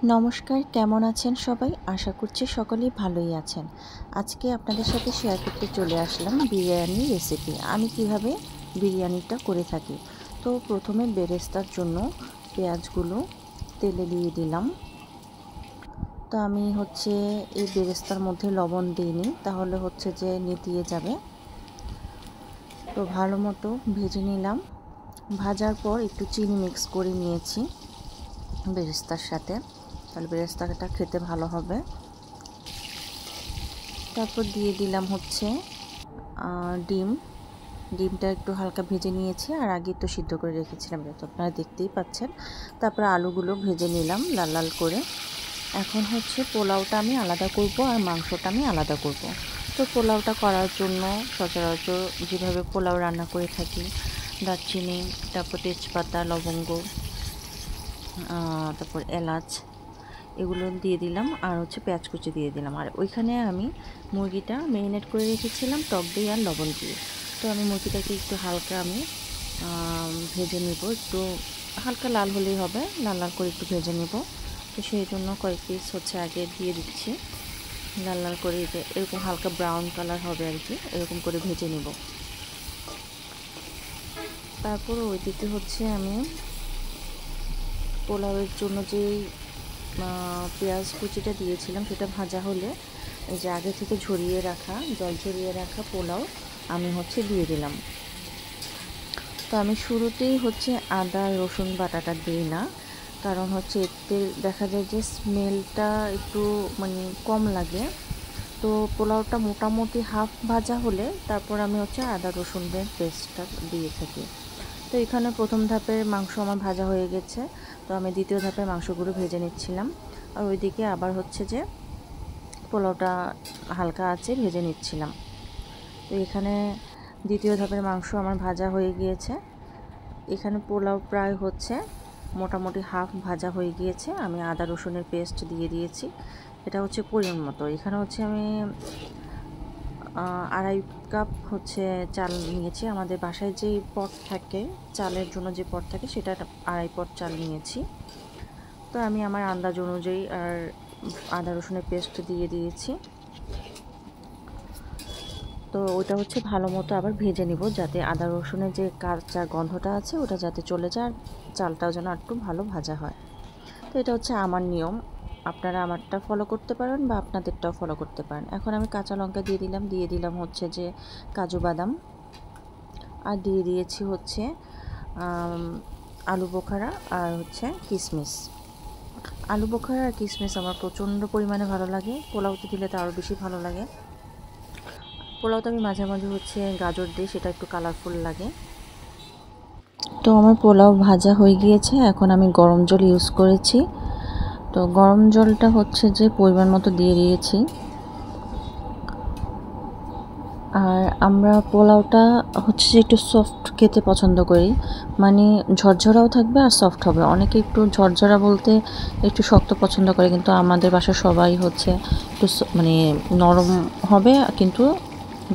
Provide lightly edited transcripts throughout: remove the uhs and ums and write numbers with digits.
নমস্কার, কেমন আছেন সবাই? আশা করছি সকলেই ভালোই আছেন। আজকে আপনাদের সাথে শেয়ার করতে চলে আসলাম বিরিয়ানি রেসিপি। আমি কিভাবে বিরিয়ানিটা করে থাকি। তো প্রথমে বেরেস্তার জন্য পেঁয়াজগুলো তেলে দিয়ে দিলাম। তো আমি এই বেরেস্তার মধ্যে লবণ দিইনি, তাহলে যে নেতিয়ে যাবে। তো ভালো মতো ভেজে নিলাম। ভাজার পর একটু চিনি মিক্স করে নিয়েছি বেরেস্তার সাথে, তাহলে বেরেস্তাটা খেতে ভালো হবে। তারপর দিয়ে দিলাম ডিমটা একটু হালকা ভেজে নিয়েছি, আর আগে তো সিদ্ধ করে রেখেছিলাম, তো আপনারা দেখতেই পাচ্ছেন। তারপর আলুগুলো ভেজে নিলাম লাল লাল করে। এখন পোলাওটা আমি আলাদা করব আর মাংসটা আমি আলাদা করব। তো পোলাওটা করার জন্য সচরাচর যেভাবে পোলাও রান্না করে থাকি, দারচিনি, তারপর তেজপাতা, লবঙ্গ, তারপর এলাচ, এগুলো দিয়ে দিলাম, আর পেঁয়াজ কুচি দিয়ে দিলাম। আর ওইখানে আমি মুরগিটা ম্যারিনেট করে রেখেছিলাম টক দই আর লবণ দিয়ে। তো আমি মুরগিটাকে একটু হালকা ভেজে নেব, একটু হালকা লাল হলেই হবে, লাল লাল করে একটু ভেজে নেব। তো সেই জন্য কয়েক পিস আগে দিয়ে দিচ্ছি লাল লাল করে, এরকম হালকা ব্রাউন কালার হবে আর কি, এরকম করে ভেজে নেব। তারপর ওইদিকে আমি পোলাওয়ের জন্য যেই পেঁয়াজ কুচিটা দিয়েছিলাম সেটা ভাজা হলে এই যে আগে থেকে জল ঝরিয়ে রাখা পোলাও আমি দিয়ে দিলাম। তো আমি শুরুতেই আদা রসুন বাটাটা দিই না, কারণ এতে দেখা যায় যে স্মেলটা একটু কম লাগে। তো পোলাওটা মোটামুটি হাফ ভাজা হলে তারপর আমি আদা রসুনের পেস্টটা দিয়ে থাকি। তো এখানে প্রথম ধাপের মাংস আমার ভাজা হয়ে গেছে, তো আমি দ্বিতীয় ধাপের মাংসগুলো ভেজে নিচ্ছিলাম। আর ওইদিকে আবার যে পোলাওটা হালকা আছে ভেজে নিচ্ছিলাম। তো এখানে দ্বিতীয় ধাপের মাংস আমার ভাজা হয়ে গিয়েছে। এখানে পোলাও প্রায় মোটামুটি হাফ ভাজা হয়ে গিয়েছে। আমি আদা রসুনের পেস্ট দিয়ে দিয়েছি, এটা পরিমাণ মতো। এখানে আমি 2.5 কাপ চাল নিয়েছি। আমাদের বাসায় যেই পট থাকে, চালের জন্য যে পট থাকে, সেটা 2.5 পট চাল নিয়েছি। তো আমি আমার আন্দাজ অনুযায়ী আর আদা রসুনের পেস্ট দিয়ে দিয়েছি। তো ওটা ভালো মতো আবার ভেজে নিব, যাতে আদা রসুনের যে কাঁচা গন্ধটা আছে ওটা যাতে চলে যায়, আর চালটাও যেন একটু ভালো ভাজা হয়। তো এটা আমার নিয়ম, আপনারা আমারটা ফলো করতে পারেন বা আপনাদেরটাও ফলো করতে পারেন। এখন আমি কাঁচা লঙ্কা দিয়ে দিলাম যে কাজু বাদাম, আর দিয়ে দিয়েছি আলু বোখারা আর কিশমিশ। আলু বোখারা আর কিশমিশ আমার প্রচণ্ড পরিমাণে ভালো লাগে, পোলাওতে দিলে তো আরও বেশি ভালো লাগে। পোলাওতে আমি মাঝে মাঝে গাজর দিই, সেটা একটু কালারফুল লাগে। তো আমার পোলাও ভাজা হয়ে গিয়েছে, এখন আমি গরম জল ইউজ করেছি। তো গরম জলটা যে পরিমাণ মতো দিয়ে দিয়েছি। আর আমরা পোলাওটা যে একটু সফট খেতে পছন্দ করি, ঝরঝরাও থাকবে আর সফট হবে। অনেকে একটু ঝরঝরা বলতে একটু শক্ত পছন্দ করে, কিন্তু আমাদের বাসার সবাই একটু নরম হবে, কিন্তু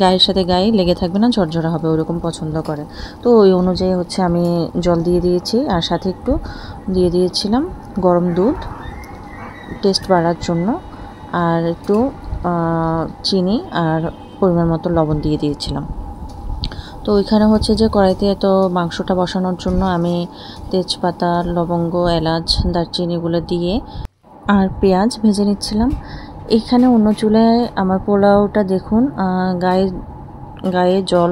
গায়ের সাথে গায়ে লেগে থাকবে না, ঝরঝরা হবে, ওরকম পছন্দ করে। তো ওই অনুযায়ী আমি জল দিয়ে দিয়েছি, আর সাথে একটু দিয়ে দিয়েছিলাম গরম দুধ টেস্ট বাড়ার জন্য, আর একটু চিনি আর পরিমাণ মতো লবণ দিয়ে দিয়েছিলাম। তো ওইখানে যে কড়াইতে তো মাংসটা বসানোর জন্য আমি তেজপাতা, লবঙ্গ, এলাচ, দারচিনিগুলো দিয়ে আর পেঁয়াজ ভেজে নিচ্ছিলাম। এখানে অন্য চুলায় আমার পোলাওটা দেখুন গায়ে গায়ে জল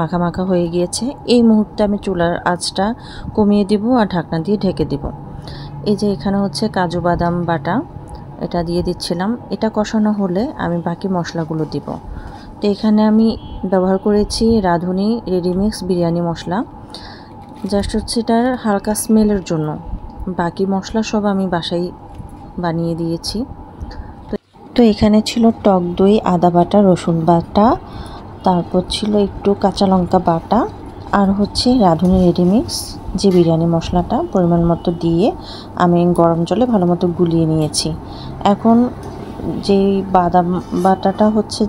মাখা মাখা হয়ে গিয়েছে। এই মুহূর্তে আমি চুলার আঁচটা কমিয়ে দিব আর ঢাকনা দিয়ে ঢেকে দিব। এই যে এখানে কাজু বাদাম বাটা, এটা দিয়ে দিচ্ছিলাম। এটা কষানো হলে আমি বাকি মশলাগুলো দিব। তো এখানে আমি ব্যবহার করেছি রাঁধুনি রেডিমিক্স বিরিয়ানি মশলা, জাস্ট এটার হালকা স্মেলের জন্য। বাকি মশলা সব আমি বাসায় বানিয়ে দিয়েছি। তো এখানে ছিল টক দই, আদা বাটা, রসুন বাটা, তারপর ছিল একটু কাঁচা লঙ্কা বাটা, আর রাঁধুনি রেডিমিক্স যে বিরিয়ানি মশলাটা পরিমাণ মতো দিয়ে আমি গরম জলে ভালো মতো গুলিয়ে নিয়েছি। এখন যেই বাদাম বাটাটা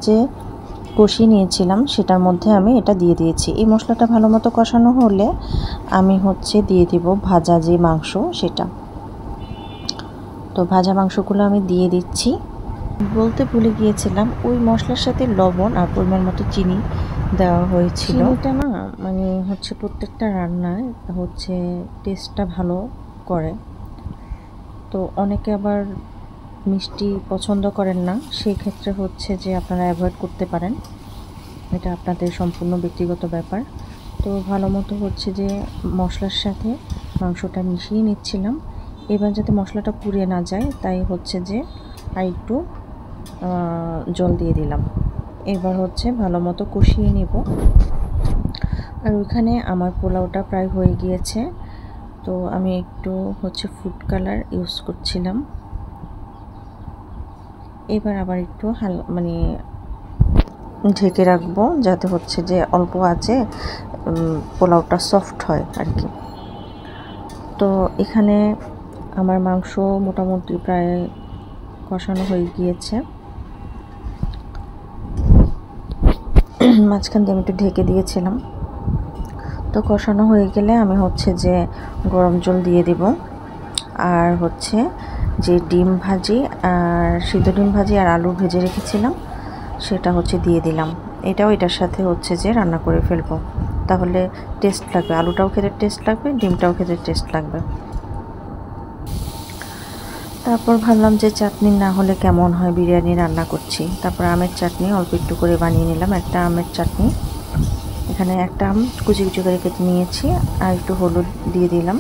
যে কষিয়ে নিয়েছিলাম, সেটার মধ্যে আমি এটা দিয়ে দিয়েছি। এই মশলাটা ভালো মতো কষানো হলে আমি দিয়ে দিব ভাজা যে মাংস সেটা। তো তো ভাজা মাংসগুলো আমি দিয়ে দিচ্ছি। বলতে ভুলে গিয়েছিলাম, ওই মশলার সাথে লবণ আর পরিমাণ মতো চিনি দেওয়া হয়েছিল। চিনিটা না মানে হচ্ছে প্রত্যেকটা রান্নায় হচ্ছে টেস্টটা ভালো করে। তো অনেকে আবার মিষ্টি পছন্দ করেন না, সেই ক্ষেত্রে হচ্ছে যে আপনারা অ্যাভয়েড করতে পারেন, এটা আপনাদের সম্পূর্ণ ব্যক্তিগত ব্যাপার। তো ভালো মতো হচ্ছে যে মশলার সাথে মাংসটা মিশিয়ে নিচ্ছিলাম। এবার যাতে মশলাটা পুড়ে না যায় তাই হচ্ছে যে আর একটু জল দিয়ে দিলাম। এবার হচ্ছে ভালো মতো কষিয়ে নেব। আর ওইখানে আমার পোলাওটা প্রায় হয়ে গিয়েছে, তো আমি একটু হচ্ছে ফুড কালার ইউজ করছিলাম। এবার আবার একটু মানে ঢেকে রাখবো যাতে হচ্ছে যে অল্প আছে পোলাওটা সফট হয় আর কি। তো এখানে আমার মাংস মোটামুটি প্রায় কষানো হয়ে গিয়েছে। মাঝখান দিয়ে আমি একটু ঢেকে দিয়েছিলাম। তো কষানো হয়ে গেলে আমি হচ্ছে যে গরম জল দিয়ে দিব, আর হচ্ছে যে ডিম ভাজি আর সিদ্ধ ডিম ভাজি আর আলু ভেজে রেখেছিলাম সেটা হচ্ছে দিয়ে দিলাম। এটাও এটার সাথে হচ্ছে যে রান্না করে ফেলবো, তাহলে টেস্ট লাগবে, আলুটাও খেতে টেস্ট লাগবে, ডিমটাও খেতে টেস্ট লাগবে। তারপর ভাবলাম যে চাটনি না হলে কেমন হয়, বিরিয়ানি রান্না করছি। তারপর আমের চাটনি অল্প একটু করে বানিয়ে নিলাম, একটা আমের চাটনি। এখানে একটা আম কুচি কুচি করে কেটে নিয়েছি, আর একটু হলুদ দিয়ে দিলাম,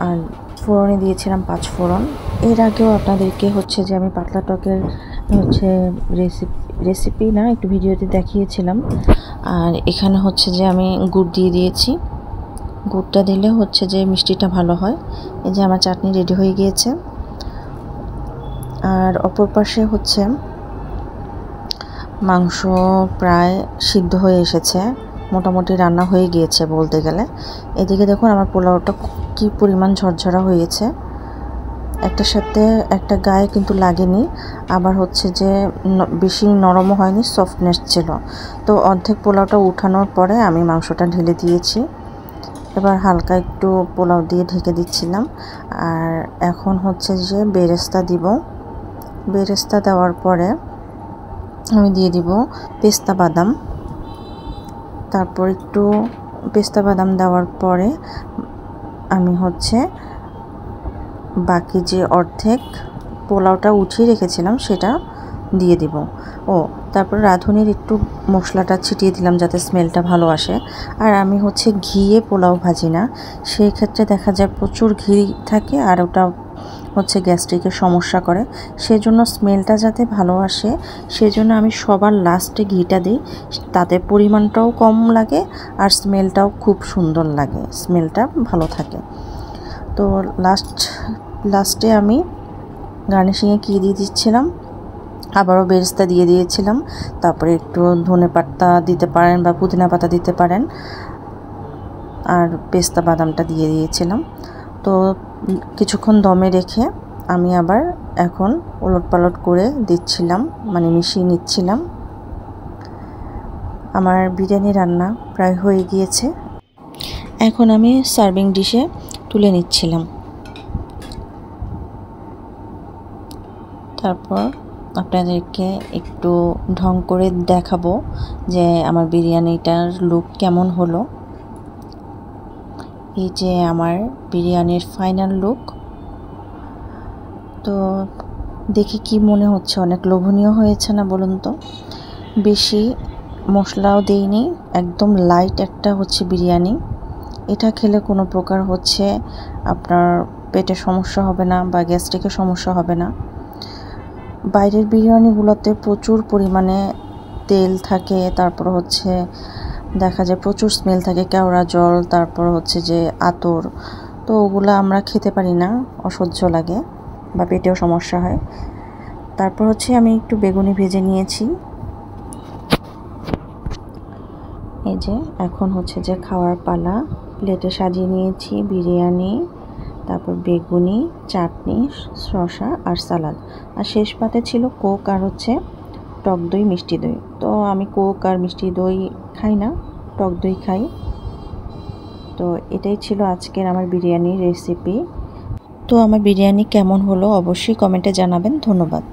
আর ফোড়নে দিয়েছিলাম 5 ফোড়ন। এর আগেও আপনাদেরকে হচ্ছে যে আমি পাতলা টকের হচ্ছে রেসিপি না একটু ভিডিওতে দেখিয়েছিলাম। আর এখানে হচ্ছে যে আমি গুড় দিয়ে দিয়েছি, গুড়টা দিলে হচ্ছে যে মিষ্টিটা ভালো হয়। এই যে আমার চাটনি রেডি হয়ে গিয়েছে। আর অপর পাশে হচ্ছে মাংস প্রায় সিদ্ধ হয়ে এসেছে, মোটামুটি রান্না হয়ে গিয়েছে বলতে গেলে। এদিকে দেখুন আমার পোলাওটা কি পরিমাণ ঝরঝরা হয়েছে, একটার সাথে একটা গায়ে কিন্তু লাগেনি, আবার হচ্ছে যে বেশি নরমও হয়নি, সফটনেস ছিল। তো অর্ধেক পোলাওটা উঠানোর পরে আমি মাংসটা ঢেলে দিয়েছি। এবার হালকা একটু পোলাও দিয়ে ঢেকে দিচ্ছিলাম। আর এখন হচ্ছে যে বেরেস্তা দিব। বেরেস্তা দেওয়ার পরে আমি দিয়ে দিব পেস্তা বাদাম। তারপর একটু পেস্তা বাদাম দেওয়ার পরে আমি হচ্ছে বাকি যে অর্ধেক পোলাওটা উঠিয়ে রেখেছিলাম সেটা দিয়ে দিব। তারপর রাঁধুনির একটু মশলাটা ছিটিয়ে দিলাম যাতে স্মেলটা ভালো আসে। আর আমি হচ্ছে ঘিয়ে পোলাও ভাজি না, সেই ক্ষেত্রে দেখা যায় প্রচুর ঘি থাকে আর ওটা হচ্ছে গ্যাস্ট্রিকের সমস্যা করে। সেজন্য স্মেলটা যাতে ভালো আসে সেজন্য আমি সবার লাস্টে ঘিটা দিই, তাতে পরিমাণটাও কম লাগে আর স্মেলটাও খুব সুন্দর লাগে, স্মেলটা ভালো থাকে। তো লাস্টে আমি গার্নিশিংয়ে কী দিয়ে দিচ্ছিলাম, আবারও বেরেস্তা দিয়ে দিয়েছিলাম। তারপরে একটু ধনে পাতা দিতে পারেন বা পুদিনা পাতা দিতে পারেন, আর পেস্তা বাদামটা দিয়ে দিয়েছিলাম। তো কিছুক্ষণ দমে রেখে আমি আবার এখন ওলটপালট করে দিচ্ছিলাম, মানে মিশিয়ে নিচ্ছিলাম। আমার বিরিয়ানি রান্না প্রায় হয়ে গিয়েছে, এখন আমি সার্ভিং ডিশে তুলে নিচ্ছিলাম। তারপর আপনাদেরকে একটু ঢং করে দেখাবো যে আমার বিরিয়ানিটার লুক কেমন হলো। এই যে আমার বিরিয়ানির ফাইনাল লুক। তো দেখে কি মনে হচ্ছে, অনেক লোভনীয় হয়েছে না বলুন তো? বেশি মশলাও দেইনি, একদম লাইট একটা হচ্ছে বিরিয়ানি। এটা খেলে কোনো প্রকার হচ্ছে আপনার পেটে সমস্যা হবে না বা গ্যাস্ট্রিকের সমস্যা হবে না। বাইরের বিরিয়ানিগুলোতে প্রচুর পরিমাণে তেল থাকে, তারপর হচ্ছে দেখা যায় প্রচুর স্মেল থাকে, কেওড়া জল, তারপর হচ্ছে যে আতর। তো ওগুলো আমরা খেতে পারি না, অসহ্য লাগে বা পেটেও সমস্যা হয়। তারপর হচ্ছে আমি একটু বেগুনি ভেজে নিয়েছি। এই যে এখন হচ্ছে যে খাওয়ার পালা, প্লেটে সাজিয়ে নিয়েছি বিরিয়ানি, তারপর বেগুনি, চাটনি, শসা আর সালাদ, আর শেষ পাতে ছিল কোক আর হচ্ছে টক দই, মিষ্টি দই। তো আমি কোক আর মিষ্টি দই খাই না, টক দই খাই। তো এটাই ছিল আজকের আমার বিরিয়ানির রেসিপি। তো আমার বিরিয়ানি কেমন হলো অবশ্যই কমেন্টে জানাবেন। ধন্যবাদ।